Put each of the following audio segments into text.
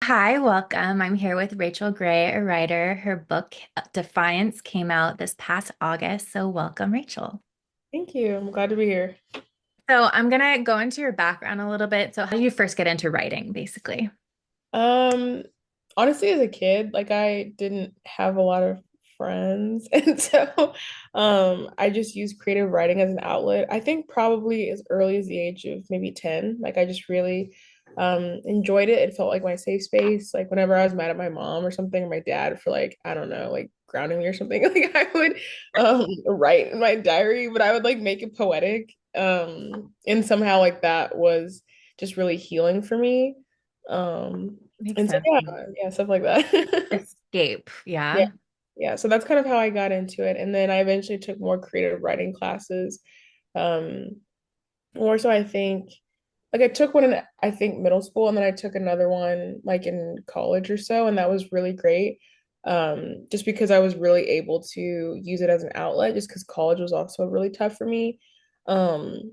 Hi, welcome. I'm here with Rachel Gray, a writer. Her book Defiance came out this past August. So, welcome, Rachel. Thank you. I'm glad to be here. So, I'm gonna go into your background a little bit. So, how did you first get into writing, basically? Um, Honestly, as a kid, like I didn't have a lot of friends, and so I just used creative writing as an outlet. I think probably as early as the age of maybe 10. Like I just really enjoyed it. It felt like my safe space. Like whenever I was mad at my mom or something, or my dad for like, I don't know, like grounding me or something, like I would write in my diary, but I would like make it poetic. And somehow like that was just really healing for me. Um, Makes and so sense. yeah, stuff like that. Escape. Yeah. Yeah. Yeah. So that's kind of how I got into it. And then I eventually took more creative writing classes. Um, More so I think like I took one in I think middle school and then I took another one like in college or so, and that was really great. Just because I was really able to use it as an outlet, just because college was also really tough for me. Um,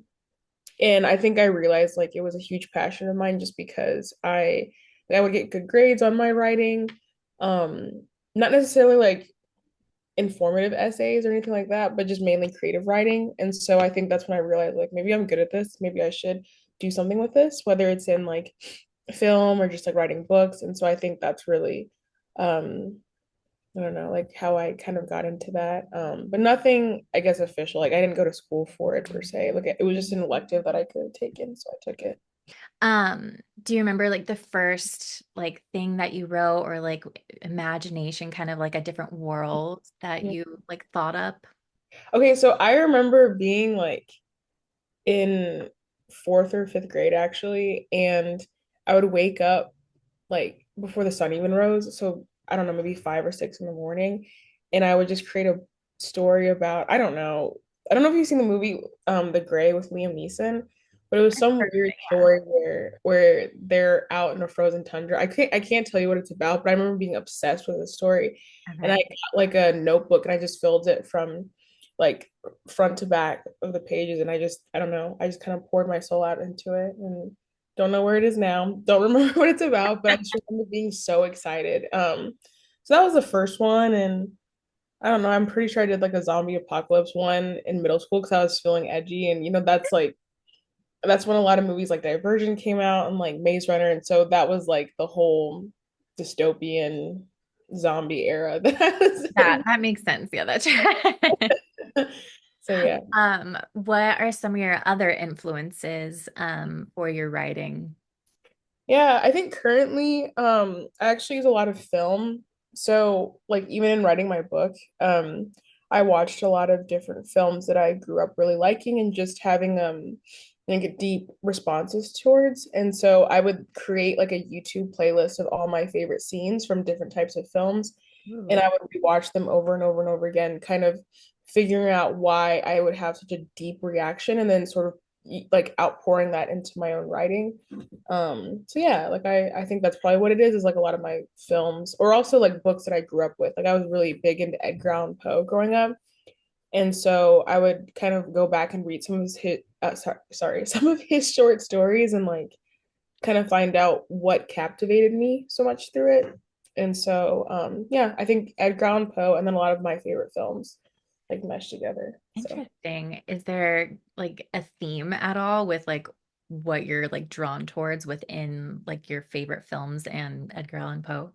and I think I realized like it was a huge passion of mine just because I would get good grades on my writing. Um, Not necessarily like informative essays or anything like that, but just mainly creative writing. And so I think that's when I realized like maybe I'm good at this. Maybe I should do something with this, whether it's in like film or just like writing books. And so I think that's really um I don't know, like how I kind of got into that. But nothing, I guess, official. Like I didn't go to school for it per se. Like it was just an elective that I could have taken, so I took it. Do you remember like the first like thing that you wrote or like imagination, kind of like a different world that Yeah. you like thought up? Okay, so I remember being like in fourth or fifth grade actually, and I would wake up like before the sun even rose. So I don't know, maybe 5 or 6 in the morning, and I would just create a story about I don't know if you've seen the movie The Gray with Liam Neeson, but it was some weird Yeah. story where they're out in a frozen tundra. I can't tell you what it's about, but I remember being obsessed with the story, and I Okay. got like a notebook and I just filled it from like front to back of the pages, and I don't know, I just kind of poured my soul out into it, and don't know where it is now. Don't remember what it's about, but I just remember being so excited. So that was the first one, and I don't know. I'm pretty sure I did like a zombie apocalypse one in middle school because I was feeling edgy, and that's when a lot of movies like Divergent came out and like Maze Runner, and so that was like the whole dystopian zombie era that I was That makes sense. Yeah, that's right. in. So yeah. What are some of your other influences for your writing? Yeah, I think currently, I actually use a lot of film. So, like, even in writing my book, I watched a lot of different films that I grew up really liking and just having like deep responses towards. And so I would create like a YouTube playlist of all my favorite scenes from different types of films, and Ooh. I would rewatch them over and over and over again, kind of figuring out why I would have such a deep reaction, and then sort of like outpouring that into my own writing. So yeah, like I think that's probably what it is like a lot of my films or also like books that I grew up with. Like I was really big into Edgar Allan Poe growing up. And so I would kind of go back and read some of some of his short stories and like kind of find out what captivated me so much through it. And so yeah, I think Edgar Allan Poe and then a lot of my favorite films like mesh together. So Interesting. Is there like a theme at all with like what you're like drawn towards within like your favorite films and Edgar Allan Poe?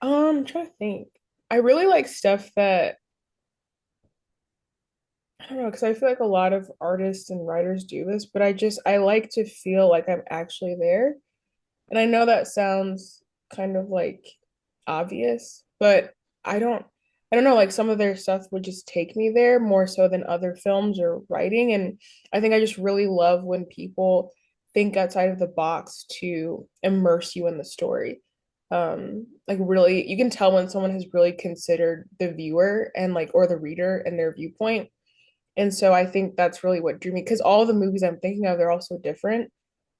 I'm trying to think. I really like stuff that I don't know, because I feel like a lot of artists and writers do this, but I like to feel like I'm actually there. And I know that sounds kind of like obvious, but I don't I don't know, like some of their stuff would just take me there more so than other films or writing. And I think I just really love when people think outside of the box to immerse you in the story. Like really you can tell when someone has really considered the viewer and like or the reader and their viewpoint, and so I think that's really what drew me because all the movies I'm thinking of, they're also different,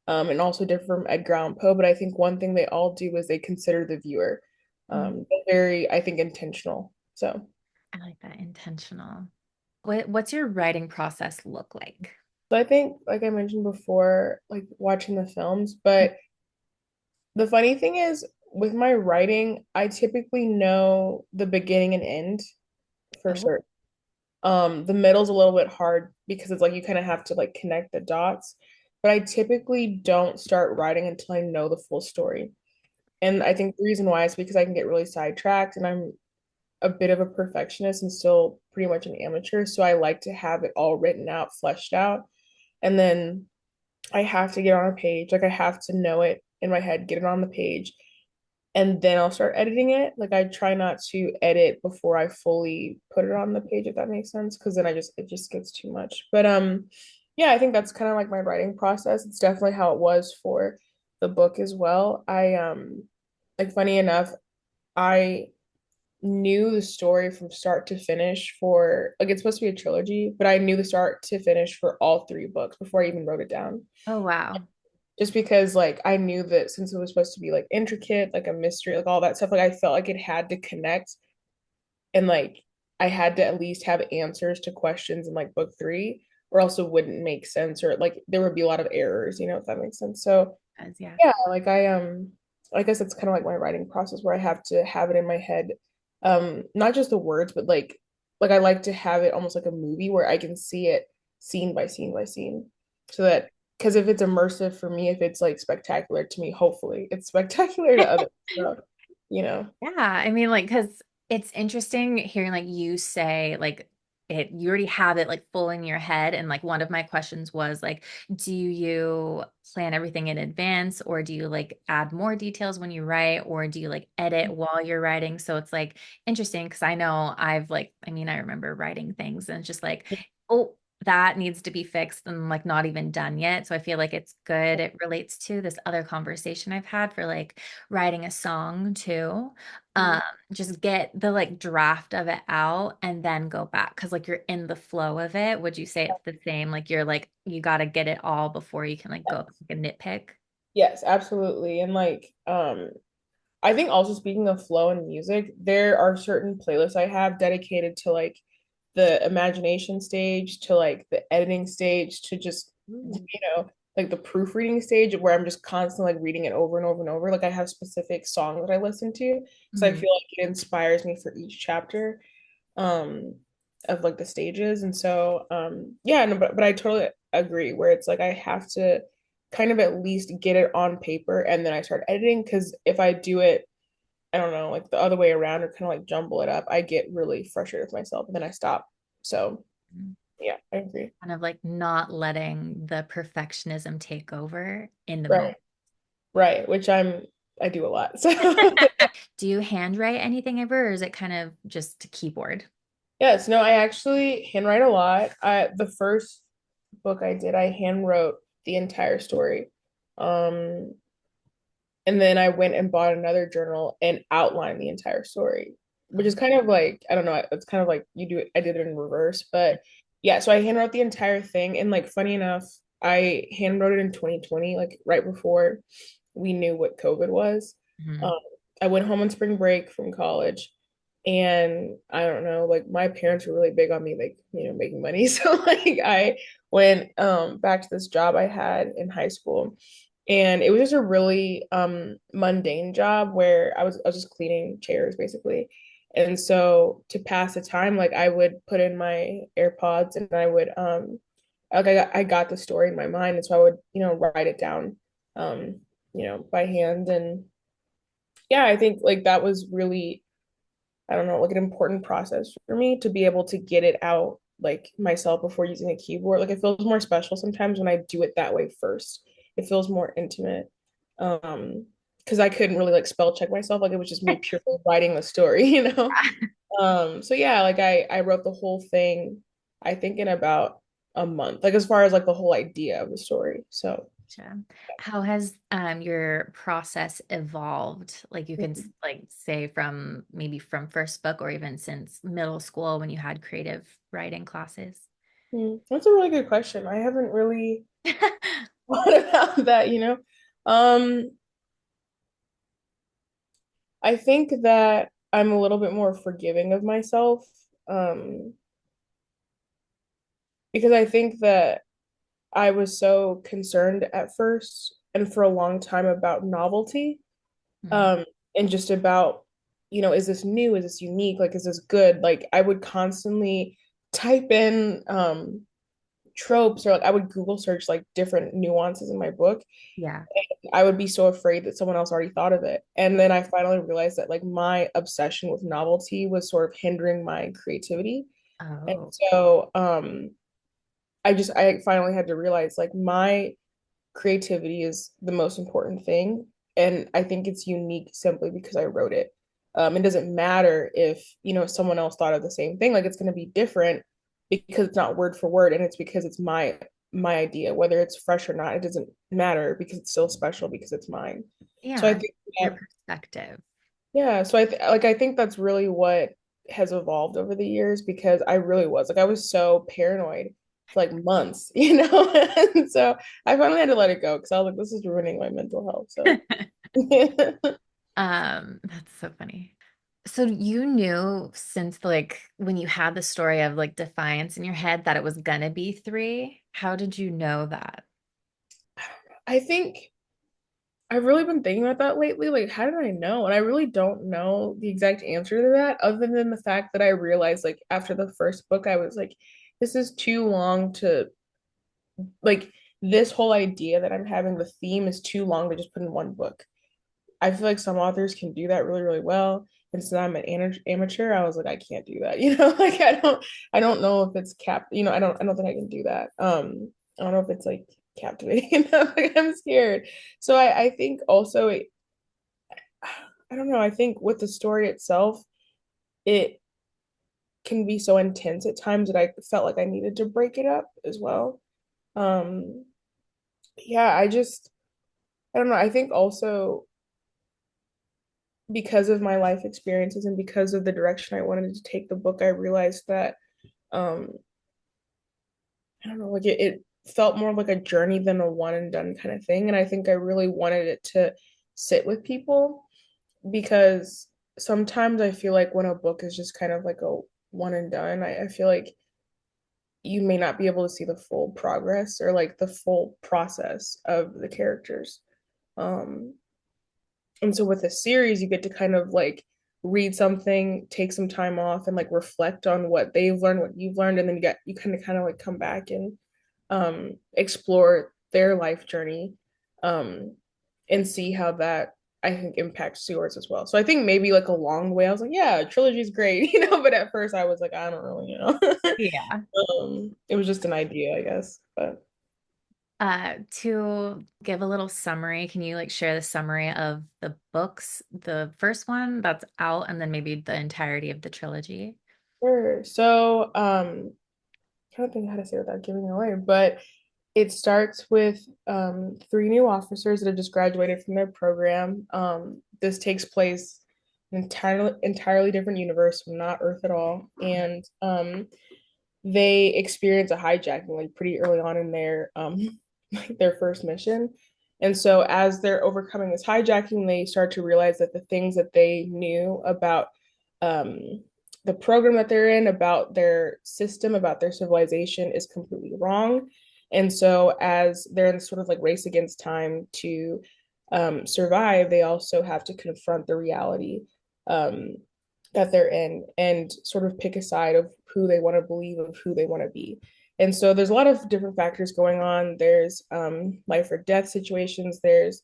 and also different from Edgar Allan Poe. But I think one thing they all do is they consider the viewer. Mm, They're very, I think, intentional. So, I like that intentional. What's your writing process look like? so I think, like I mentioned before, like watching the films, but The funny thing is, with my writing, I typically know the beginning and end for Oh, certain. The middle's a little bit hard because it's like you kind of have to like connect the dots. But I typically don't start writing until I know the full story. And I think the reason why is because I can get really sidetracked and I'm a bit of a perfectionist and still pretty much an amateur. So I like to have it all written out, fleshed out. And then I have to get on a page. Like I have to know it in my head, get it on the page, and then I'll start editing it. Like I try not to edit before I fully put it on the page, if that makes sense, because then it just gets too much. But yeah, I think that's kind of like my writing process. It's definitely how it was for the book as well. I like funny enough, I knew the story from start to finish for like it's supposed to be a trilogy, but I knew the start to finish for all three books before I even wrote it down. oh wow. Just because like I knew that since it was supposed to be like intricate, like a mystery, like all that stuff, like I felt like it had to connect and like I had to at least have answers to questions in like book three, or else it wouldn't make sense, or like there would be a lot of errors, if that makes sense. So As yeah. yeah, like I guess it's kind of like my writing process where I have to have it in my head. Not just the words, but like I like to have it almost like a movie where I can see it scene by scene by scene. So that because if it's immersive for me, if it's like spectacular to me, hopefully it's spectacular to others. So, you know. Yeah, I mean, like, because it's interesting hearing like you say like you already have it like full in your head. And like one of my questions was like, do you plan everything in advance or do you like add more details when you write or do you like edit while you're writing? So it's like interesting because I know I've like, I mean, I remember writing things and it's just like, oh, that needs to be fixed and like not even done yet. So I feel like it's good. It relates to this other conversation I've had for like writing a song too, um just get the like draft of it out and then go back because like you're in the flow of it. Would you say it's the same, like you're like you got to get it all before you can like go like a nitpick? Yes, absolutely. And like I think also speaking of flow and music, there are certain playlists I have dedicated to like the imagination stage, to like the editing stage, to just, Ooh. like the proofreading stage where I'm just constantly like reading it over and over and over. Like I have specific songs that I listen to because I Mhm. feel like it inspires me for each chapter um of like the stages. And so yeah, no, but I totally agree where it's like I have to kind of at least get it on paper and then I start editing because if I do it, I don't know, like the other way around or kind of like jumble it up, I get really frustrated with myself and then I stop. So yeah, I agree. Kind of like not letting the perfectionism take over in the Right. moment. Right. Which I do a lot. So Do you handwrite anything ever or is it kind of just keyboard? yes, no, I actually handwrite a lot. The first book I did, I hand wrote the entire story. Um, and then I went and bought another journal and outlined the entire story, which is Oh, kind of like, I don't know, it's kind of like I did it in reverse. But yeah, so I hand wrote the entire thing. And like, funny enough, I hand wrote it in 2020, like right before we knew what COVID was. mhm. Um, I went home on spring break from college. And I don't know, like my parents were really big on me, like, making money. So like I went back to this job I had in high school and it was just a really mundane job where I was just cleaning chairs basically. And so to pass the time, like I would put in my AirPods and I would like I got the story in my mind, and so I would write it down by hand. And yeah, I think like that was really, I don't know, like an important process for me to be able to get it out like myself before using a keyboard. Like it feels more special sometimes when I do it that way first. It feels more intimate. Because I couldn't really like spell check myself. Like it was just me purely writing the story, you know? So yeah, like I wrote the whole thing, I think in about a month, like as far as like the whole idea of the story. So Gotcha. How has your process evolved? Like you can like say from maybe from first book or even since middle school when you had creative writing classes? That's a really good question. I haven't really thought about that. Um, I think that I'm a little bit more forgiving of myself, um, because I think that I was so concerned at first and for a long time about novelty. Mm. um and just about, is this new, is this unique, like is this good, like I would constantly type in tropes, or like I would Google search like different nuances in my book. Yeah. I would be so afraid that someone else already thought of it. And then I finally realized that like my obsession with novelty was sort of hindering my creativity. And Oh, so I finally had to realize like my creativity is the most important thing. And I think it's unique simply because I wrote it. It doesn't matter if, someone else thought of the same thing. Like it's going to be different because it's not word for word, and it's because it's my idea. Whether it's fresh or not, it doesn't matter because it's still special because it's mine. So I yeah. think Your that, perspective. yeah, so I think that's really what has evolved over the years, because I really was like I was so paranoid for like months, and so I finally had to let it go because I was like, this is ruining my mental health. So That's so funny. So you knew since like when you had the story of like Defiance in your head that it was gonna be three? How did you know that? I think I've really been thinking about that lately. Like, how did I know? And I really don't know the exact answer to that, other than the fact that I realized, like, after the first book, I was like, this is too long to, like, this whole idea that I'm having, the theme is too long to just put in one book. I feel like some authors can do that really, really well. And since I'm an amateur, I was like, I can't do that. Like I don't know if it's I don't think I can do that. I don't know if it's like captivating enough. Like I'm scared. So I think also I don't know. I think with the story itself, it can be so intense at times that I felt like I needed to break it up as well. Um, yeah, I don't know. I think also because of my life experiences and because of the direction I wanted to take the book, I realized that um I don't know, like it felt more like a journey than a one and done kind of thing. And I think I really wanted it to sit with people, because sometimes I feel like when a book is just kind of like a one and done, I feel like you may not be able to see the full progress or like the full process of the characters. Um, And so with a series, you get to kind of like read something, take some time off, and like reflect on what they've learned, what you've learned, and then you kind of like come back and explore their life journey, um, and see how that I think impacts yours as well. So I think maybe like along the way, I was like, yeah, trilogy is great, but at first I was like, I don't really. Yeah. It was just an idea, I guess. But To give a little summary, can you like share the summary of the books, the first one that's out, and then maybe the entirety of the trilogy? sure. So trying to think how to say it without giving it away, but it starts with three new officers that have just graduated from their program. This takes place in an entirely different universe, not Earth at all, and they experience a hijacking like pretty early on in their like their first mission. And so as they're overcoming this hijacking, they start to realize that the things that they knew about um, the program that they're in, about their system, about their civilization is completely wrong. And so as they're in sort of like race against time to survive, they also have to confront the reality um, that they're in and sort of pick a side of who they want to believe, of who they want to be. And so there's a lot of different factors going on. There's life or death situations. There's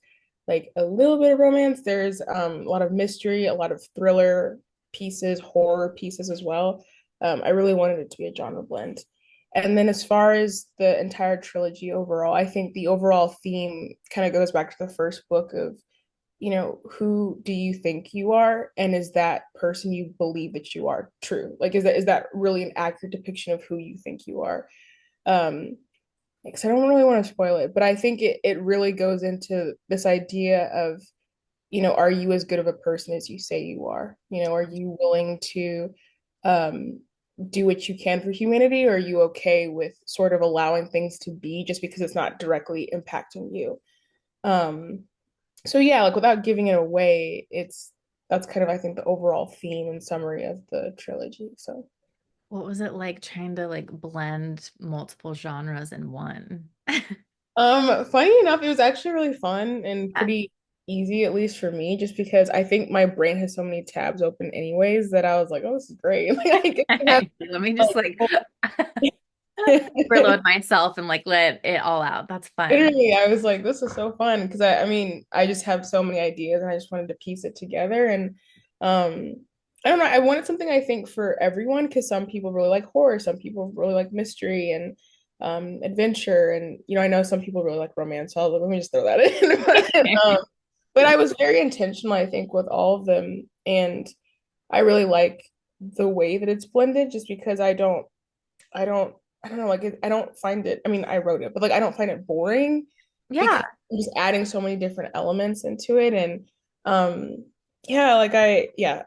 like a little bit of romance. There's a lot of mystery, a lot of thriller pieces, horror pieces as well. I really wanted it to be a genre blend. And then as far as the entire trilogy overall, I think the overall theme kind of goes back to the first book of, who do you think you are? And is that person you believe that you are true? Like, is that really an accurate depiction of who you think you are? Because I don't really want to spoil it, but I think it really goes into this idea of, are you as good of a person as you say you are? Are you willing to um, do what you can for humanity, or are you okay with sort of allowing things to be just because it's not directly impacting you? Um, so yeah, like without giving it away, that's kind of I think the overall theme and summary of the trilogy. So What was it like trying to like blend multiple genres in one? funny enough, it was actually really fun and Yeah. pretty easy, at least for me, just because I think my brain has so many tabs open anyways that I was like, oh, this is great. Like I get to have Let me just like like full- overload myself and like let it all out. That's fun. literally, I was like, this is so fun because I mean, I just have so many ideas and I just wanted to piece it together. And um, I don't know, I wanted something I think for everyone because some people really like horror, some people really like mystery and adventure, and I know some people really like romance. So I was like, let me just throw that in. But I was very intentional, I think, with all of them, and I really like the way that it's blended, just because I don't, I don't know, like I don't find it. I mean, I wrote it, but like I don't find it boring because Yeah. I'm just adding so many different elements into it, and yeah,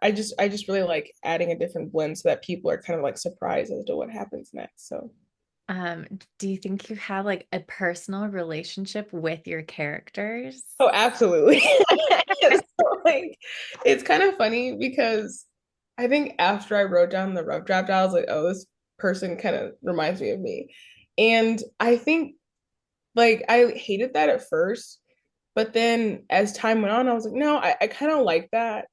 I just really like adding a different blend so that people are kind of like surprised as to what happens next. So, Do you think you have like a personal relationship with your characters? oh, absolutely. So, like, it's kind of funny because I think after I wrote down the rough draft, I was like, oh, this person kind of reminds me of me. And I think like I hated that at first, but then as time went on, I was like, no, I kind of like that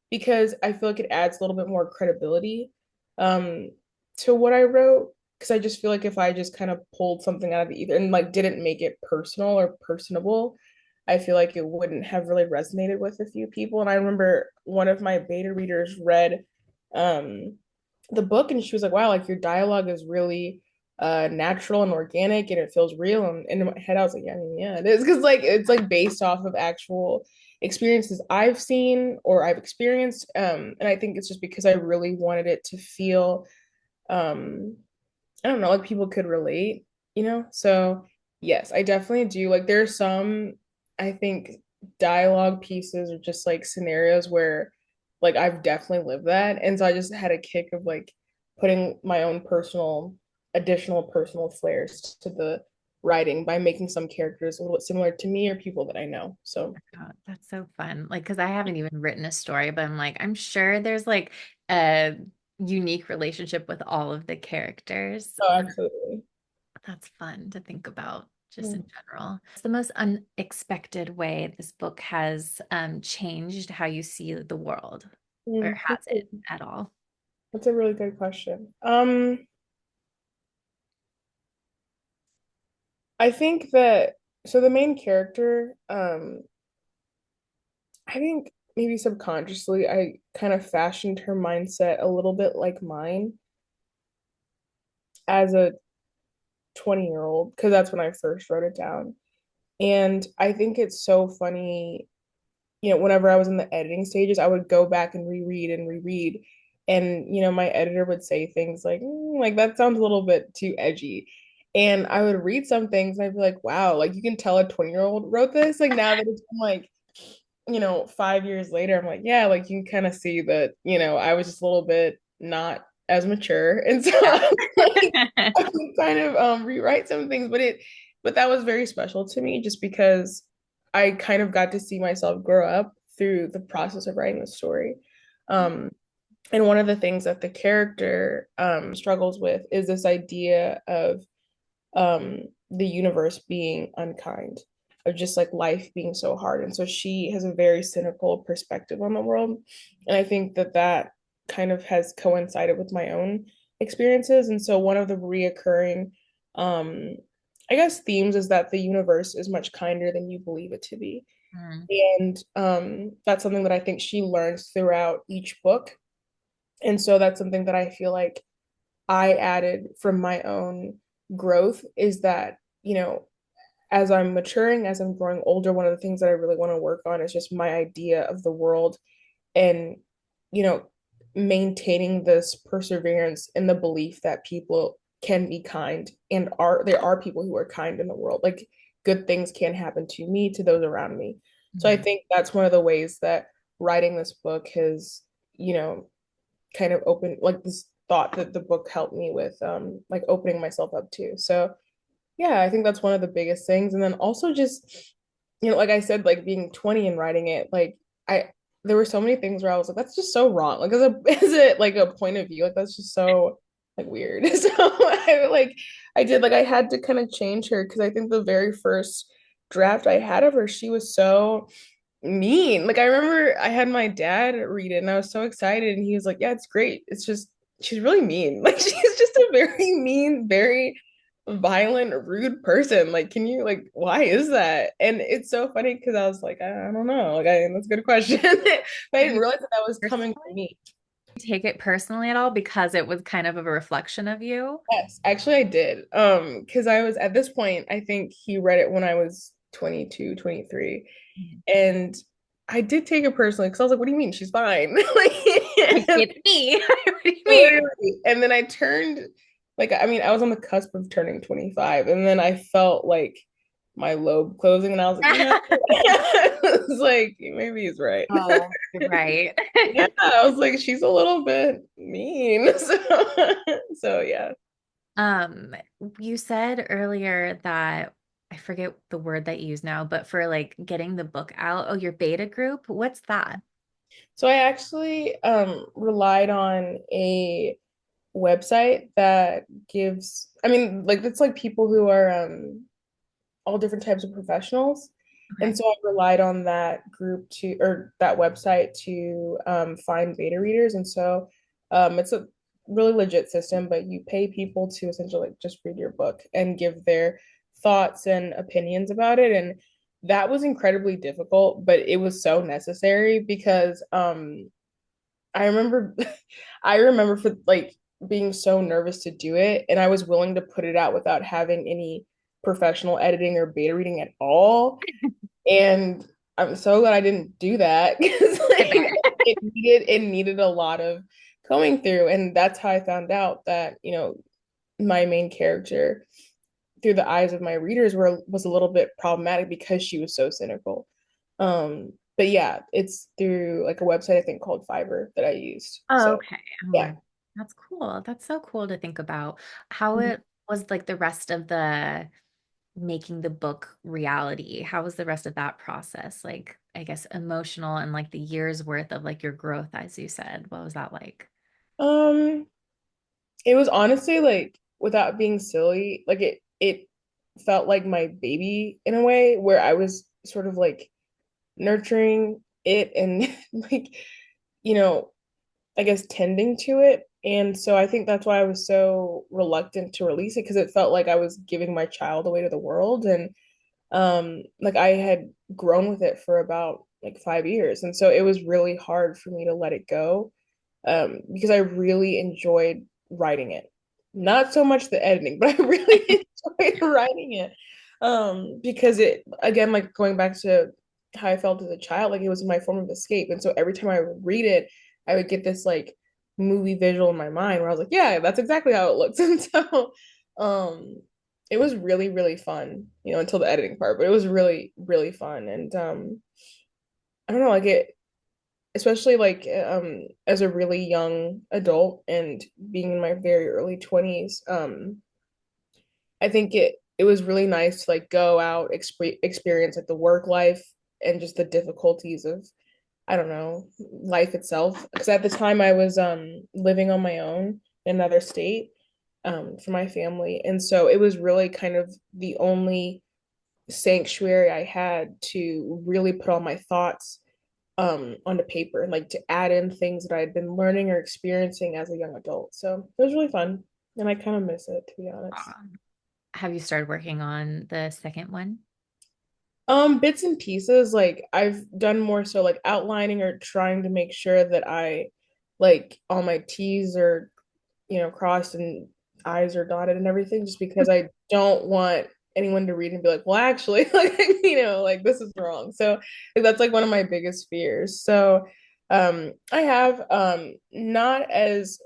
because I feel like it adds a little bit more credibility um to what I wrote. Because I just feel like if I just kind of pulled something out of the ether and like didn't make it personal or personable, I feel like it wouldn't have really resonated with a few people. And I remember one of my beta readers read um the book and she was like, wow, like your dialogue is really natural and organic and it feels real. And in my head I was like, yeah, I mean, yeah, it is, because like it's like based off of actual experiences I've seen or I've experienced. And I think it's just because I really wanted it to feel um I don't know, like people could relate. So yes, I definitely do. Like there's some, I think, dialogue pieces or just like scenarios where like I've definitely lived that. And so I just had a kick of like putting my own additional personal flares to the writing by making some characters a little bit similar to me or people that I know. So Oh, that's so fun. Like, because I haven't even written a story, but I'm like, I'm sure there's like a unique relationship with all of the characters. oh, absolutely. That's fun to think about just in Mm, general. It's the most unexpected way this book has changed how you see the world, or mm, has it at all? that's a really good question. I think that so the main character, I think maybe subconsciously I kind of fashioned her mindset a little bit like mine as a 20-year-old, because that's when I first wrote it down. And I think it's so funny, whenever I was in the editing stages, I would go back and reread and reread. And, my editor would say things like, like that sounds a little bit too edgy. And I would read some things and I'd be like, wow, like you can tell a 20-year-old wrote this. Like now that it's been like 5 years later, I'm like, yeah, like you kind of see that, I was just a little bit not as mature. And so like, Yeah. I would kind of rewrite some things, but that was very special to me just because I kind of got to see myself grow up through the process of writing the story. Um, and one of the things that the character struggles with is this idea of the universe being unkind, of just like life being so hard. And so she has a very cynical perspective on the world. And I think that that kind of has coincided with my own experiences. And so one of the reoccurring, um, I guess, themes is that the universe is much kinder than you believe it to be. Mm. And that's something that I think she learns throughout each book. And so that's something that I feel like I added from my own growth, is that, as I'm maturing, as I'm growing older, one of the things that I really want to work on is just my idea of the world and, you know, maintaining this perseverance in the belief that people can be kind and there are people who are kind in the world. Like good things can happen to me, to those around me. So I Mhm. think that's one of the ways that writing this book has, you know, kind of opened like this thought that the book helped me with, like opening myself up to. So yeah, I think that's one of the biggest things. And then also just, like I said, like being 20 and writing it, like I there were so many things where I was like, that's just so wrong. Like as a like a point of view, like that's just so like weird. So I had to kind of change her because I think the very first draft I had of her, she was so mean. Like I remember I had my dad read it and I was so excited and he was like, "Yeah, it's great. It's just she's really mean. Like she's just a very mean, very violent, rude person. Like can you like why is that?" And it's so funny because I was like, I don't know. That's a good question. But I Did didn't you realize that that was coming from personally me. take it personally at all because it was kind of a reflection of you? Yes, actually I did. Because I was at this point, I think he read it when I was 22, 23. Mhm. And I did take it personally because I was like, what do you mean? She's fine. Like, Like, it's me. What do you mean? literally. And then I turned, like, I mean, I was on the cusp of turning 25. And then I felt like my lobe closing. And I was like, I was like, maybe he's right. Oh, right. Yeah, I was like, she's a little bit mean. So yeah. Um, you said earlier that I forget the word that you use now, but for like getting the book out, oh, your beta group, what's that? So I actually relied on a website that gives, I mean, like it's like people who are all different types of professionals. And Okay. so I relied on that group to, or that website to find beta readers. And so it's a really legit system, but you pay people to essentially like just read your book and give their thoughts and opinions about it. And that was incredibly difficult, but it was so necessary because I remember I remember for like being so nervous to do it and I was willing to put it out without having any professional editing or beta reading at all. And I'm so glad I didn't do that because like There. it needed a lot of going through. And that's how I found out that, my main character through the eyes of my readers was a little bit problematic because she was so cynical. But yeah, it's through like a website I think called Fiverr that I used. Oh, So okay. Oh, yeah. that's cool. That's so cool to think about how Mhm. it was like the rest of the making the book reality. How was the rest of that process? Like, I guess emotional and like the years worth of like your growth, as you said. What was that like? Um, it was honestly like without being silly, like it felt like my baby in a way where I was sort of like nurturing it and like, you know, I guess tending to it. And so I think that's why I was so reluctant to release it because it felt like I was giving my child away to the world. And like I had grown with it for about like 5 years. And so it was really hard for me to let it go because I really enjoyed writing it. Not so much the editing, but I really enjoyed writing it. Because it, again, like going back to how I felt as a child, like it was my form of escape. And so every time I would read it, I would get this like movie visual in my mind where I was like, yeah, that's exactly how it looks. And so um it was really, really fun, until the editing part, but it was really, really fun. And I don't know, like it, especially like as a really young adult and being in my very early 20s, I think it was really nice to like go out, experience like the work life and just the difficulties of, I don't know, life itself. Because at the time I was living on my own in another state for my family. And so it was really kind of the only sanctuary I had to really put all my thoughts onto paper and like to add in things that I had been learning or experiencing as a young adult. So it was really fun. And I kind of miss it, to be honest. Have you started working on the second one? Bits and pieces, like I've done more so like outlining or trying to make sure that I like all my T's are, crossed and I's are dotted and everything, just because I don't want anyone to read and be like, well, actually, like, like this is wrong. So like, that's like one of my biggest fears. So I have not as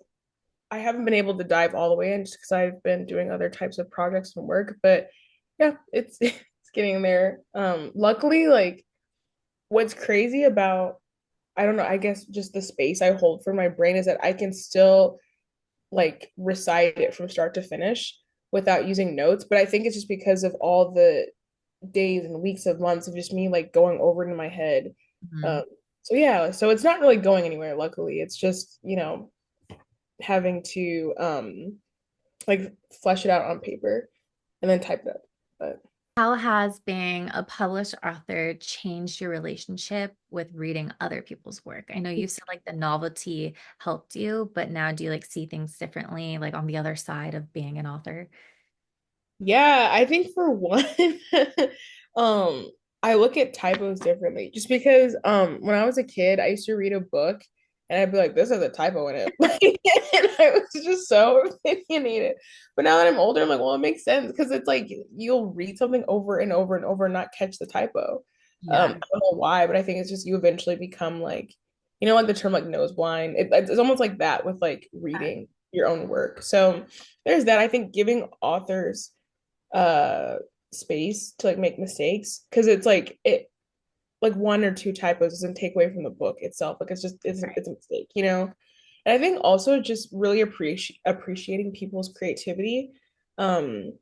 I haven't been able to dive all the way in just because I've been doing other types of projects and work, but yeah, it's it's getting there. Luckily, like what's crazy about I don't know, I guess just the space I hold for my brain is that I can still like recite it from start to finish without using notes. But I think it's just because of all the days and weeks of months of just me like going over it in my head. Mhm. Um, so yeah, so it's not really going anywhere, luckily. It's just, having to like flesh it out on paper and then type it up. But How has being a published author changed your relationship with reading other people's work? I know you said like the novelty helped you, but now do you like see things differently, like on the other side of being an author? Yeah, I think for one, um, I look at typos differently just because when I was a kid, I used to read a book and I'd be like, this is a typo in it. And I was just so opinionated. But now that I'm older, I'm like, well, it makes sense because it's like you'll read something over and over and over and not catch the typo. I Yeah. don't know why, but I think it's just you eventually become like, like the term like nose blind. It's almost like that with like reading your own work. So there's that. I think giving authors uh space to like make mistakes because it's like it like one or two typos doesn't take away from the book itself. Like Right. it's a mistake, you know. And I think also just really appreciating people's creativity, um,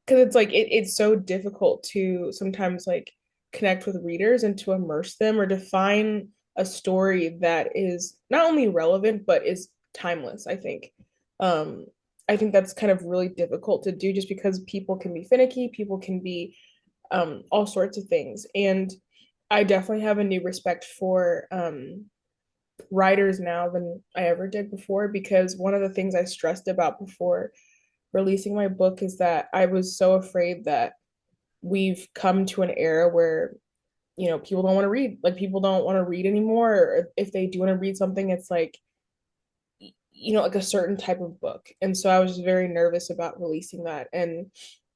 because it's like it's so difficult to sometimes like connect with readers and to immerse them or define a story that is not only relevant but is timeless, I think. um I think that's kind of really difficult to do just because people can be finicky, people can be all sorts of things. And I definitely have a new respect for writers now than I ever did before, because one of the things I stressed about before releasing my book is that I was so afraid that we've come to an era where people don't want to read, like people don't want to read anymore, or if they do want to read something it's like like a certain type of book. And so I was just very nervous about releasing that, and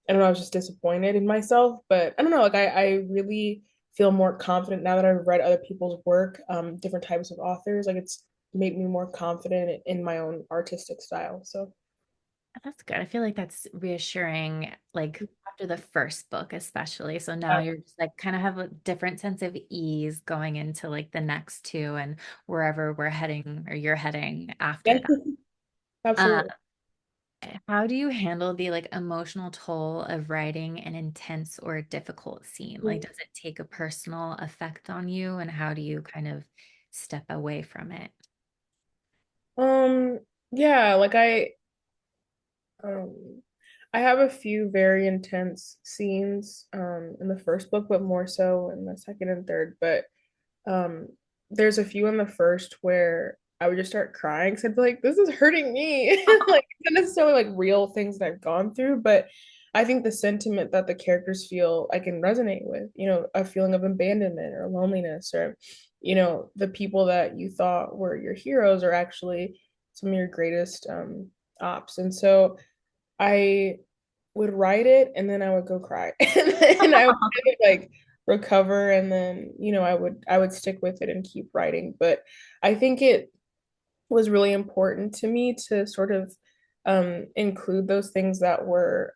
I don't know, I was just disappointed in myself. But I don't know, like I really feel more confident now that I've read other people's work, different types of authors. Like it's made me more confident in my own artistic style. So That's good. I feel like that's reassuring, like after the first book, especially. So now you're just like kind of have a different sense of ease going into like the next two and wherever we're heading or you're heading after yeah, that. Uh, absolutely. how do you handle the like emotional toll of writing an intense or difficult scene? Like, does it take a personal effect on you, and how do you kind of step away from it? um yeah, like um I have a few very intense scenes in the first book, but more so in the second and third. But um there's a few in the first where I would just start crying because I'd be like, this is hurting me. Like it's not necessarily like real things that I've gone through, but I think the sentiment that the characters feel I can resonate with, a feeling of abandonment or loneliness, or the people that you thought were your heroes are actually some of your greatest ops. And so I would write it and then I would go cry. And I would kind of like recover, and then, I would stick with it and keep writing. But I think it was really important to me to sort of include those things that were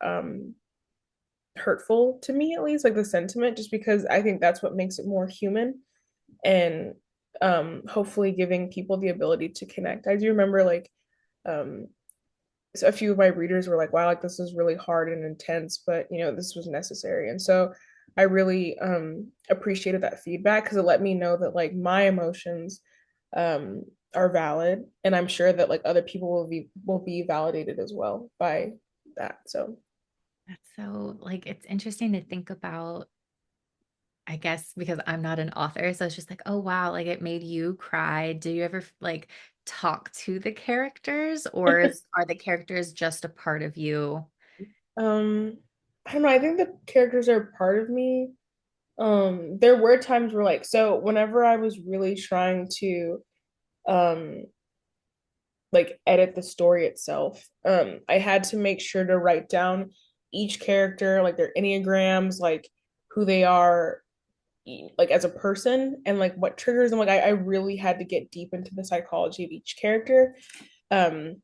hurtful to me, at least like the sentiment, just because I think that's what makes it more human, and hopefully giving people the ability to connect. I do remember like um so a few of my readers were like, wow, like this is really hard and intense, but this was necessary. And so I really appreciated that feedback because it let me know that like my emotions um are valid, and I'm sure that like other people will be validated as well by that. So That's so like it's interesting to think about, I guess, because I'm not an author. So it's just like, oh wow, like it made you cry. Do you ever like talk to the characters, or are the characters just a part of you? um I don't know, I think the characters are part of me. There were times where like, so whenever I was really trying to um like edit the story itself, I had to make sure to write down each character, like their enneagrams, like who they are, like as a person, and like what triggers them. Like I really had to get deep into the psychology of each character. um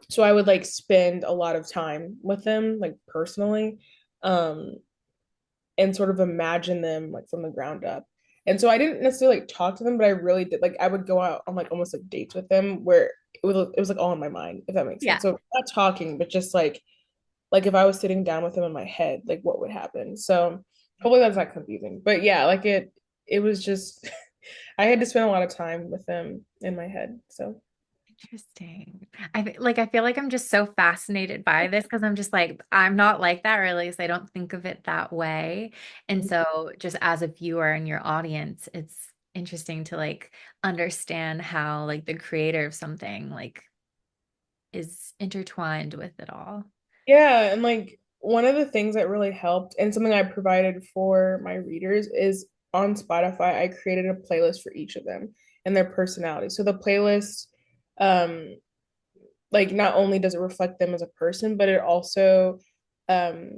so I would like spend a lot of time with them like personally, um and sort of imagine them like from the ground up. And so I didn't necessarily like talk to them, but I really did. Like I would go out on like almost like dates with them where it was like all in my mind, if that makes Yeah. sense. So not talking, but just like if I was sitting down with them in my head, like what would happen. So hopefully that's not confusing. But yeah, like it was just I had to spend a lot of time with them in my head. So Interesting. I feel like I'm just so fascinated by this because I'm just like I'm not like that, or at least I don't think of it that way. And so just as a viewer in your audience, it's interesting to like understand how like the creator of something like is intertwined with it all. Yeah, and like one of the things that really helped and something I provided for my readers is on Spotify, I created a playlist for each of them and their personality. So the playlist, um, like not only does it reflect them as a person, but it also um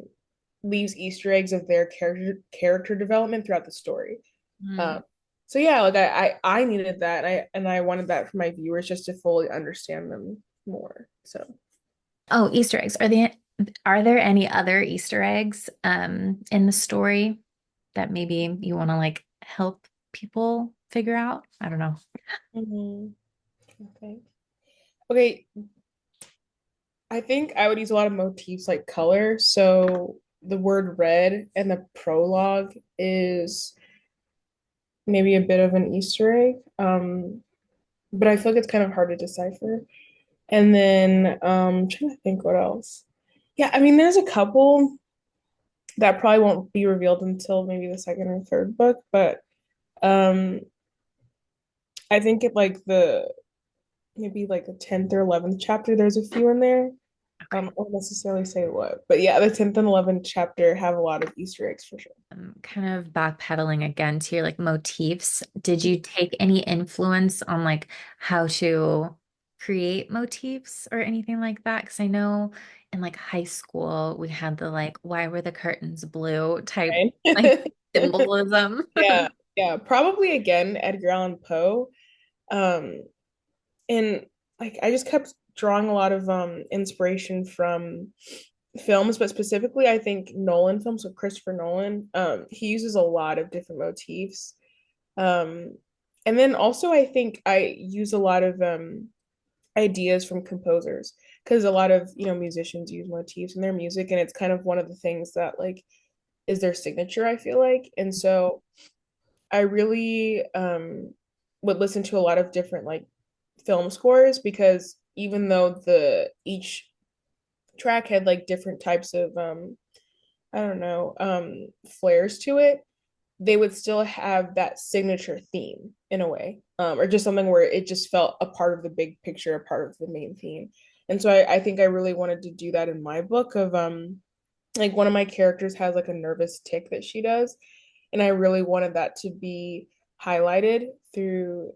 leaves Easter eggs of their character development throughout the story. Mm. Um, so yeah, like I needed that. I wanted that for my viewers just to fully understand them more. So Oh, Easter eggs. Are there any other Easter eggs in the story that maybe you want to like help people figure out? I don't know. mhm. Okay. Okay, I think I would use a lot of motifs like color. So the word red and the prologue is maybe a bit of an Easter egg. But I feel like it's kind of hard to decipher. And then I'm trying to think what else. Yeah, I mean, there's a couple that probably won't be revealed until maybe the second or third book, but um I think it like the maybe like the 10th or 11th chapter, there's a few in there. Okay. I won't necessarily say what, but yeah, the 10th and 11th chapter have a lot of Easter eggs for sure. Kind of backpedaling again to your like motifs. Did you take any influence on like how to create motifs or anything like that? Because I know in like high school we had the like why were the curtains blue type Right? like symbolism. Yeah, yeah, probably again Edgar Allan Poe. Um, and like I just kept drawing a lot of inspiration from films, but specifically I think Nolan films, so Christopher Nolan, he uses a lot of different motifs. Um, and then also I think I use a lot of ideas from composers because a lot of musicians use motifs in their music, and it's kind of one of the things that like is their signature, I feel like. And so I really would listen to a lot of different like film scores because even though the each track had like different types of I don't know, flares to it, they would still have that signature theme in a way, or just something where it just felt a part of the big picture, a part of the main theme. And so I think I really wanted to do that in my book of like one of my characters has like a nervous tick that she does, and I really wanted that to be highlighted through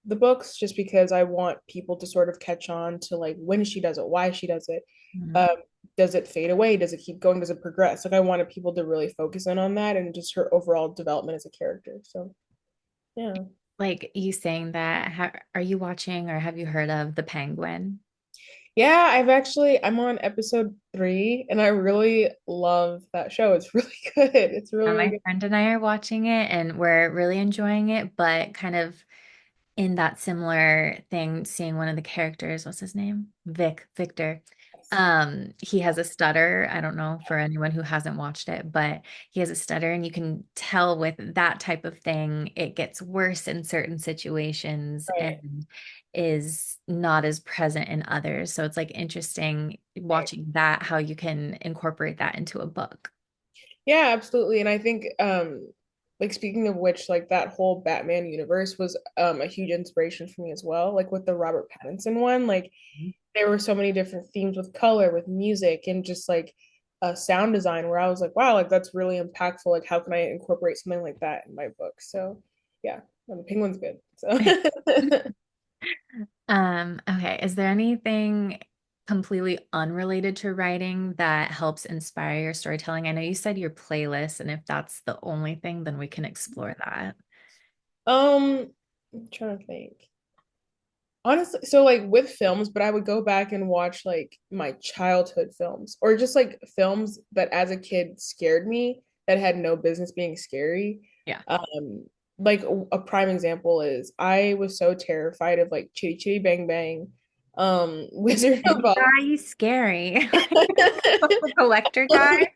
the books just because I want people to sort of catch on to like when she does it, why she does it. Mhm. Um, does it fade away? Does it keep going? Does it progress? Like I wanted people to really focus in on that and just her overall development as a character. So yeah. Like you saying that, are you watching or have you heard of The Penguin? Yeah, I'm on episode 3 and I really love that show. It's really good. It's really, really My good. friend and I are watching it and we're really enjoying it, but kind of in that similar thing, seeing one of the characters, what's his name? Victor. He has a stutter. I don't know for anyone who hasn't watched it, but he has a stutter, and you can tell with that type of thing, it gets worse in certain situations Right. and is not as present in others. So it's like interesting Right. watching that, how you can incorporate that into a book. Yeah, absolutely. And I think like speaking of which, like that whole Batman universe was a huge inspiration for me as well. Like with the Robert Pattinson one, like there were so many different themes with color, with music, and just like sound design where I was like, wow, like that's really impactful. Like how can I incorporate something like that in my book? So yeah, the Penguin's good. So Okay. Is there anything completely unrelated to writing that helps inspire your storytelling? I know you said your playlist, and if that's the only thing, then we can explore that. I'm trying to think. Honestly, so like with films, but I would go back and watch like my childhood films or just like films that as a kid scared me that had no business being scary. Yeah. Like a prime example is I was so terrified of like Chitty Chitty Bang Bang, The Wizard of kitty Oz. guy is scary. The collector guy.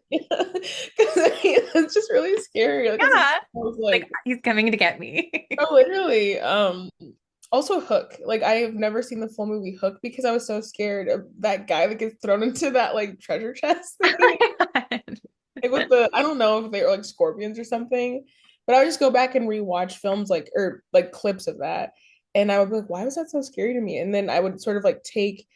Because I mean, it's just really scary. Like as a kid, Yeah. I was Like like, he's coming to get me. oh, literally. Also Hook. Like I have never seen the full movie Hook because I was so scared of that guy that gets thrown into that like treasure chest thing. Oh my God. Like with the I don't know if they were like scorpions or something, but I would just go back and rewatch films like or like clips of that. And I would be like, why was that so scary to me? And then I would sort of like take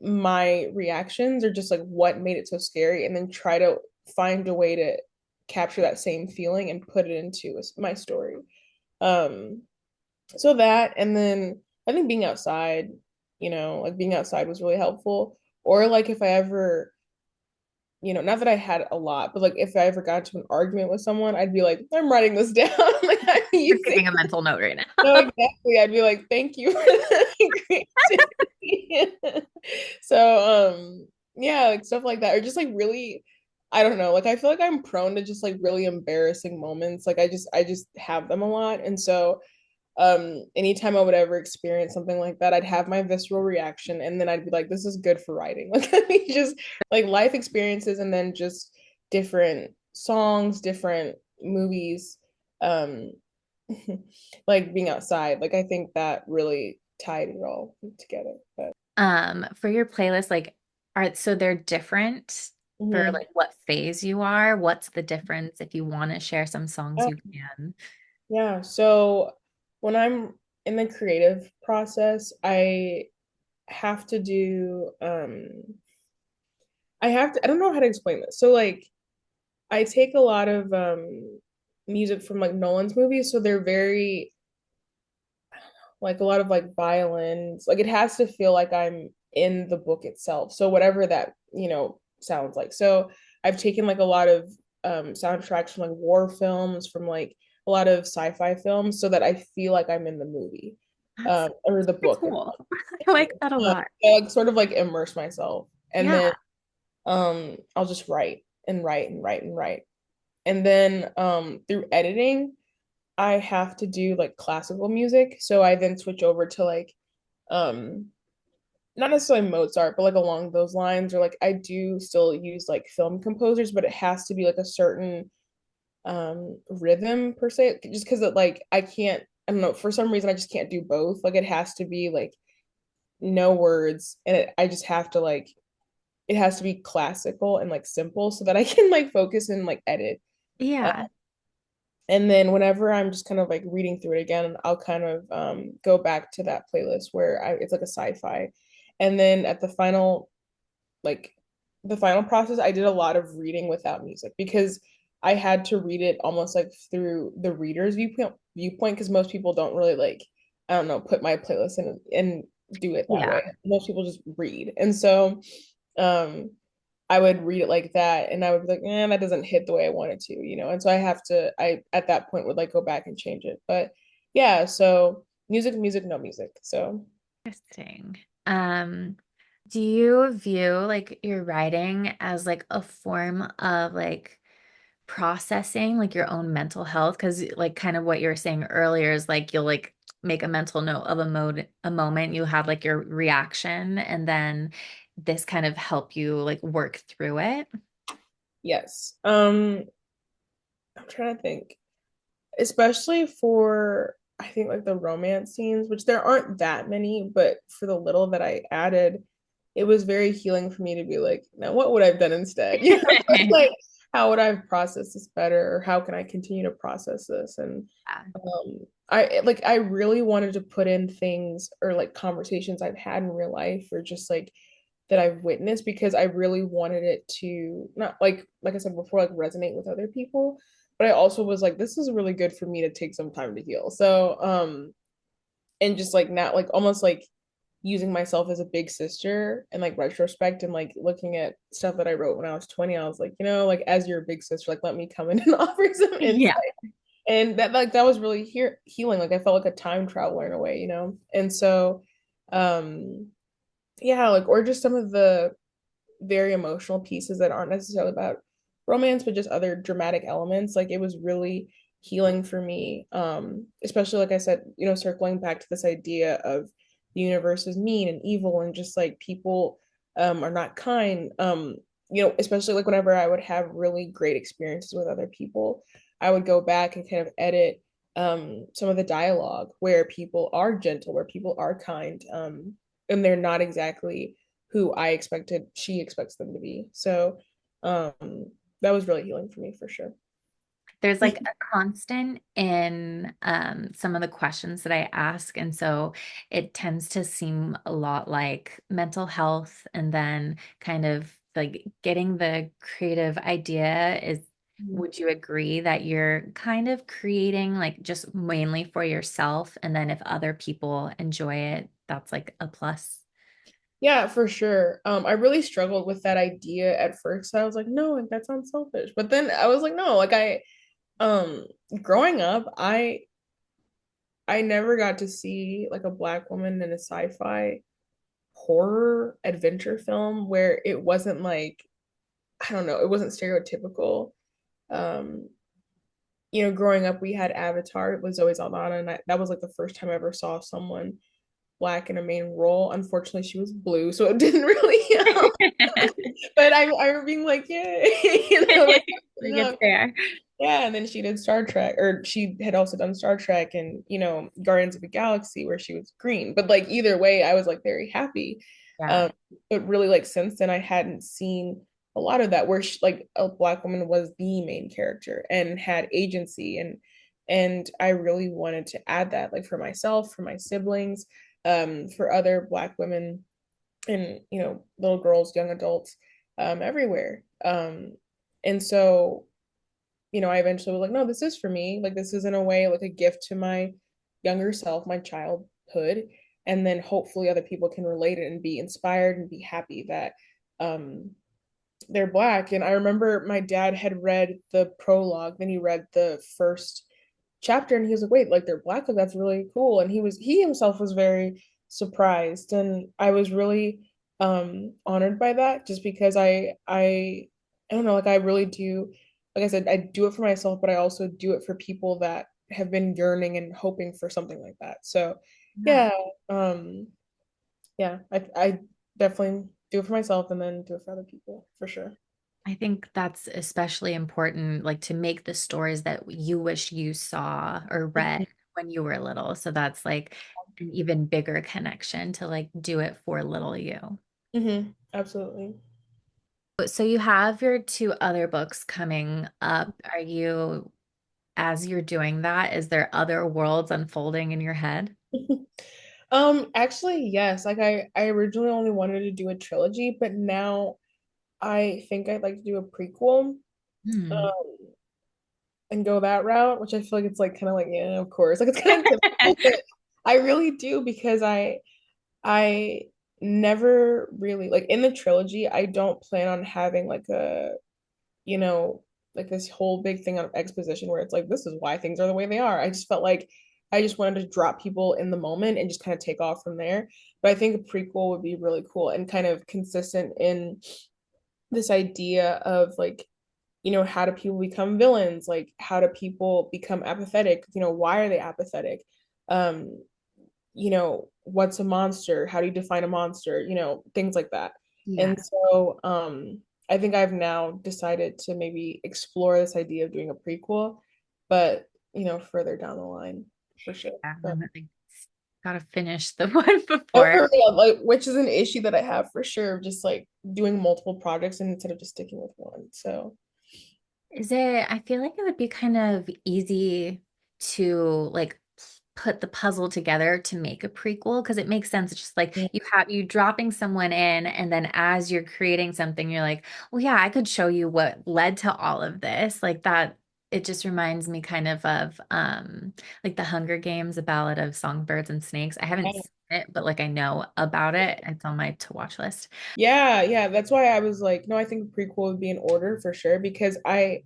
my reactions or just like what made it so scary and then try to find a way to capture that same feeling and put it into my story. Um, so that, and then I think being outside, like being outside was really helpful. Or like if I ever, not that I had a lot, but like if I ever got into an argument with someone, I'd be like, I'm writing this down. Like I'm You're using, keeping a mental note right no, now. exactly. I'd be like, thank you for the creativity. So, yeah, like stuff like that, or just like really, I don't know, like I feel like I'm prone to just like really embarrassing moments. Like I just have them a lot. And so anytime I would ever experience something like that, I'd have my visceral reaction and then I'd be like, this is good for writing. Like I mean just like life experiences and then just different songs, different movies, um like being outside. Like I think that really tied it all together. But For your playlist, like, so they're different for mhm. like what phase you are. What's the difference? If you want to share some songs, you can. Yeah, so when I'm in the creative process, have to do I don't know how to explain this. So like I take a lot of music from like Nolan's movies, so they're very like a lot of like violins. Like it has to feel like I'm in the book itself. So whatever that, sounds like. So I've taken like a lot of soundtracks from like war films, from like a lot of sci-fi films so that I feel like I'm in the movie. That's Or the pretty book. cool. I like that a lot. I like sort of like immerse myself. And Yeah. then I'll just write and write and write and write. And then through editing, I have to do like classical music. So I then switch over to like um not necessarily Mozart, but like along those lines, or like I do still use like film composers, but it has to be like a certain rhythm per se, just because it like I don't know, for some reason I just can't do both. Like it has to be like no words and I just have to like it has to be classical and like simple so that I can like focus and like edit. Uh, Yeah. and then whenever I'm just kind of like reading through it again, I'll kind of go back to that playlist where it's like a sci-fi. And then at like the final process, I did a lot of reading without music because I had to read it almost like through the reader's viewpoint because most people don't really like, I don't know, put my playlist in and do it that Yeah. way. Most people just read. And so um I would read it like that and I would be like, that doesn't hit the way I want it to. And so I at that point would like go back and change it. But yeah, so music, no music. So Interesting. Um, do you view like your writing as like a form of like processing like your own mental health? Because like kind of what you were saying earlier is like you'll like make a mental note of a moment, you have like your reaction, and then this kind of help you like work through it. yes. I'm trying to think. Especially for I think like the romance scenes, which there aren't that many, but for the little that I added, it was very healing for me to be like, now what would I've done instead? Like how would I have processed this better, or how can I continue to process this? And Yeah. I really wanted to put in things or like conversations I've had in real life, or just like that I've witnessed, because I really wanted it to not like I said before, like resonate with other people. But I also was like, this is really good for me to take some time to heal. So and just like not like almost like using myself as a big sister and like retrospect and like looking at stuff that I wrote when I was 20, I was like, like as your big sister, like let me come in and offer some insight. Yeah. And that was really healing. Like I felt like a time traveler in a way. And so um yeah, like or just some of the very emotional pieces that aren't necessarily about romance, but just other dramatic elements. Like it was really healing for me. Especially like I said, circling back to this idea of the universe is mean and evil and just like people are not kind. Especially like whenever I would have really great experiences with other people, I would go back and kind of edit some of the dialogue where people are gentle, where people are kind, and they're not exactly who I expected she expects them to be. So that was really healing for me for sure. There's like a constant in some of the questions that I ask. And so it tends to seem a lot like mental health and then kind of like getting the creative idea is, would you agree that you're kind of creating like just mainly for yourself? And then if other people enjoy it, that's like a plus. Yeah, for sure. I really struggled with that idea at first. I was like, no, like that sounds selfish. But then I was like, no, like um growing up, I never got to see like a black woman in a sci-fi horror adventure film where it wasn't like, I don't know, it wasn't stereotypical. Um, growing up, we had Avatar. It was always on, and that was like the first time I ever saw someone black in a main role. Unfortunately, she was blue, so it didn't really. But I remember being like, yeah, like, Like it's there. yeah. And then she did Star Trek, or she had also done Star Trek, and Guardians of the Galaxy, where she was green. But like either way, I was like very happy. Yeah. Um, but really, like since then, I hadn't seen a lot of that where like a black woman was the main character and had agency, and I really wanted to add that, like for myself, for my siblings, for other black women and little girls, young adults, everywhere. And so I eventually was like, no, this is for me. Like this is in a way like a gift to my younger self, my childhood, and then hopefully other people can relate it and be inspired and be happy that um they're black. And I remember my dad had read the prologue, then he read the first chapter and he was like, wait, like they're black, like that's really cool. And he himself was very surprised. And I was really honored by that just because I don't know, like I really do, like I said, I do it for myself, but I also do it for people that have been yearning and hoping for something like that. So Yeah. yeah, I definitely do it for myself and then do it for other people for sure. I think that's especially important, like to make the stories that you wish you saw or read when you were little. So that's like an even bigger connection to like do it for little you. Absolutely. So you have your two other books coming up. Are you, as you're doing that, is there other worlds unfolding in your head? Actually, yes. Like I originally only wanted to do a trilogy, but now I think I'd like to do a prequel, Hmm. um, and go that route, which I feel like it's like kind of like, yeah, of course. Like it's kind of difficult, but I really do because I never really like in the trilogy, I don't plan on having like you know, like this whole big thing of exposition where it's like, this is why things are the way they are. I just felt like I just wanted to drop people in the moment and just kind of take off from there. But I think a prequel would be really cool and kind of consistent in this idea of like, how do people become villains? Like, how do people become apathetic? Why are they apathetic? Um, what's a monster? How do you define a monster? Things like that. Yeah. And so I think I've now decided to maybe explore this idea of doing a prequel, but further down the line for sure. But I gotta finish the one no, before. for real, like which is an issue that I have for sure, just like doing multiple projects and instead of just sticking with one. So Is it, I feel like it would be kind of easy to like put the puzzle together to make a prequel because it makes sense. It's just like you dropping someone in, and then as you're creating something, you're like, well, yeah, I could show you what led to all of this. Like that, it just reminds me kind of like the Hunger Games, A Ballad of Songbirds and Snakes. I haven't seen it, but like I know about it. It's on my to watch list. yeah, that's why I was like, no, I think prequel would be in order for sure because I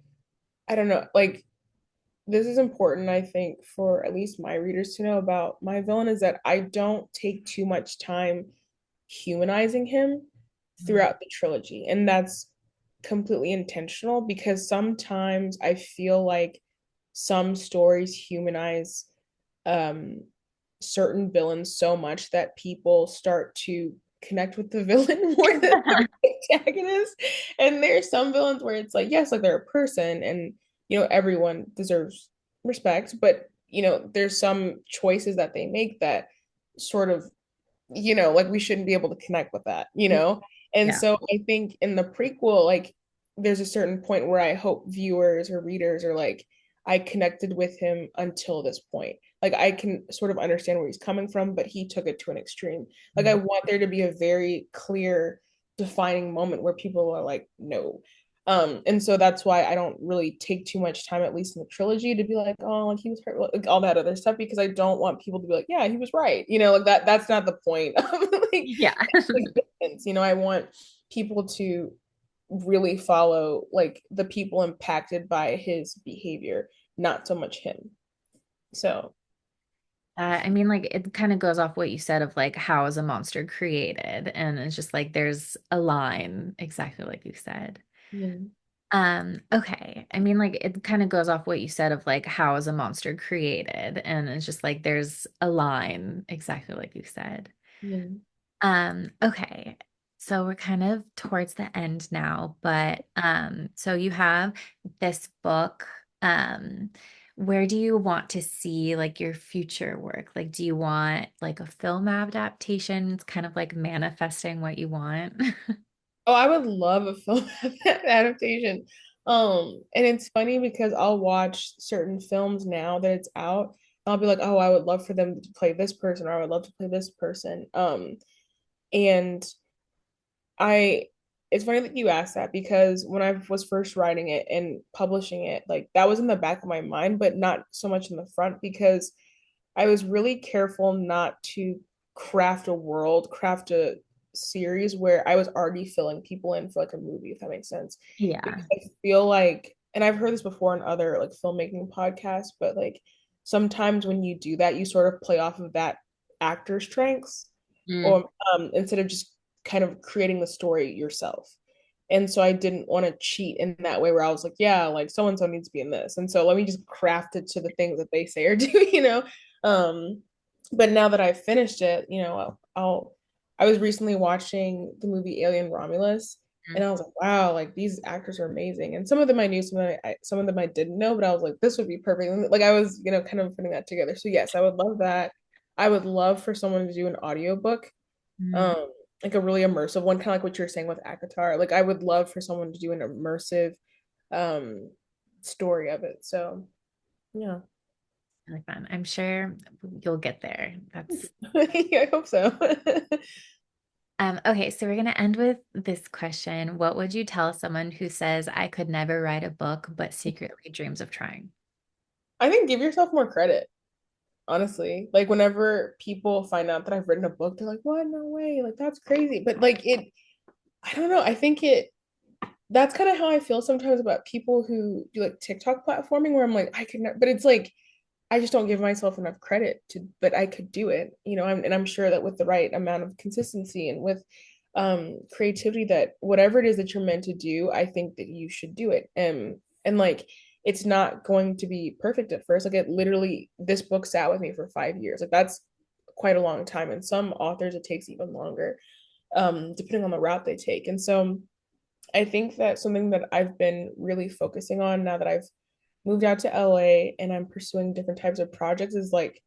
don't know, like this is important, I think, for at least my readers to know about my villain is that I don't take too much time humanizing him throughout the trilogy. And that's completely intentional because sometimes I feel like some stories humanize um, certain villains so much that people start to connect with the villain more than the antagonist. And there's some villains where it's like, yes, like they're a person and everyone deserves respect, but there's some choices that they make that sort of, like we shouldn't be able to connect with that. And Yeah. so I think in the prequel, like there's a certain point where I hope viewers or readers are like, I connected with him until this point. Like I can sort of understand where he's coming from, but he took it to an extreme. Like I Mm. want there to be a very clear defining moment where people are like, no. And so that's why I don't really take too much time, at least in the trilogy, to be like, oh, like he was hurt, like all that other stuff, because I don't want people to be like, yeah, he was right. Like that's not the point of like Yeah. existence. I want people to really follow like the people impacted by his behavior, not so much him. So, I mean, like it kind of goes off what you said of like how is a monster created, and it's just like there's a line exactly like you said. yeah. Okay. I mean, like it kind of goes off what you said of like how is a monster created, and it's just like there's a line exactly like you said. Yeah. Okay. So we're kind of towards the end now, but so you have this book. Where do you want to see like your future work? Like, do you want like a film adaptation? It's kind of like manifesting what you want. Oh, I would love a film adaptation. And it's funny because I'll watch certain films now that it's out. I'll be like, oh, I would love for them to play this person, or I would love to play this person. And I it's funny that you asked that because when I was first writing it and publishing it, like that was in the back of my mind, but not so much in the front because I was really careful not to craft a series where I was already filling people in for like a movie, if that makes sense. Yeah. Because I feel like, and I've heard this before in other like filmmaking podcasts, but like sometimes when you do that, you sort of play off of that actor's strengths, Mm. or instead of just kind of creating the story yourself. And so I didn't want to cheat in that way where I was like, yeah, like so and so needs to be in this. And so let me just craft it to the things that they say or do. Um, but now that I've finished it, I was recently watching the movie Alien Romulus, and I was like, wow, like these actors are amazing. And some of them I knew, some of them I didn't know, but I was like, this would be perfect. And, like I was, kind of putting that together. So yes, I would love that. I would love for someone to do an audiobook, Mm. um, like a really immersive one, kind of like what you're saying with Akatar. Like I would love for someone to do an immersive um story of it. So yeah. Really fun. I'm sure you'll get there. Thank That's you. I hope so. okay, so we're gonna end with this question. What would you tell someone who says, I could never write a book, but secretly dreams of trying? I think give yourself more credit, honestly. Like whenever people find out that I've written a book, they're like, "What? No way! Like that's crazy." But like I don't know. I think that's kind of how I feel sometimes about people who do like TikTok platforming, where I'm like, I could not, but it's like I just don't give myself enough credit to, but I could do it, and I'm sure that with the right amount of consistency and with creativity, that whatever it is that you're meant to do, I think that you should do it. And like it's not going to be perfect at first. Like it literally, this book sat with me for 5 years. Like that's quite a long time. And some authors it takes even longer, depending on the route they take. And so I think that something that I've been really focusing on now that I've moved out to LA and I'm pursuing different types of projects is like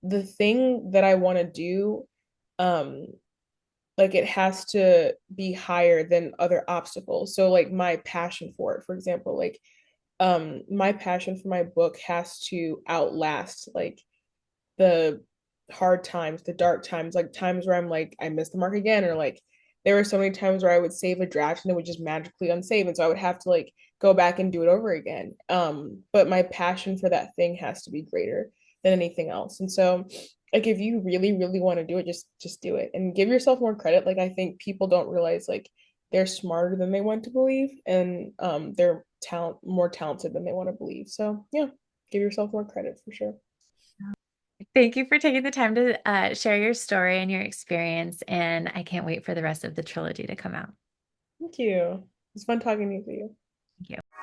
the thing that I want to do, um, like it has to be higher than other obstacles. So like my passion for it, for example, like my passion for my book has to outlast like the hard times, the dark times, like times where I'm like, I missed the mark again, or like there were so many times where I would save a draft and it would just magically unsave. And so I would have to like go back and do it over again. But my passion for that thing has to be greater than anything else. And so like if you really, really want to do it, just do it and give yourself more credit. Like I think people don't realize like they're smarter than they want to believe, and they're more talented than they want to believe. So yeah, give yourself more credit for sure. Thank you for taking the time to share your story and your experience, and I can't wait for the rest of the trilogy to come out. Thank you. It's fun talking to you. Thank you.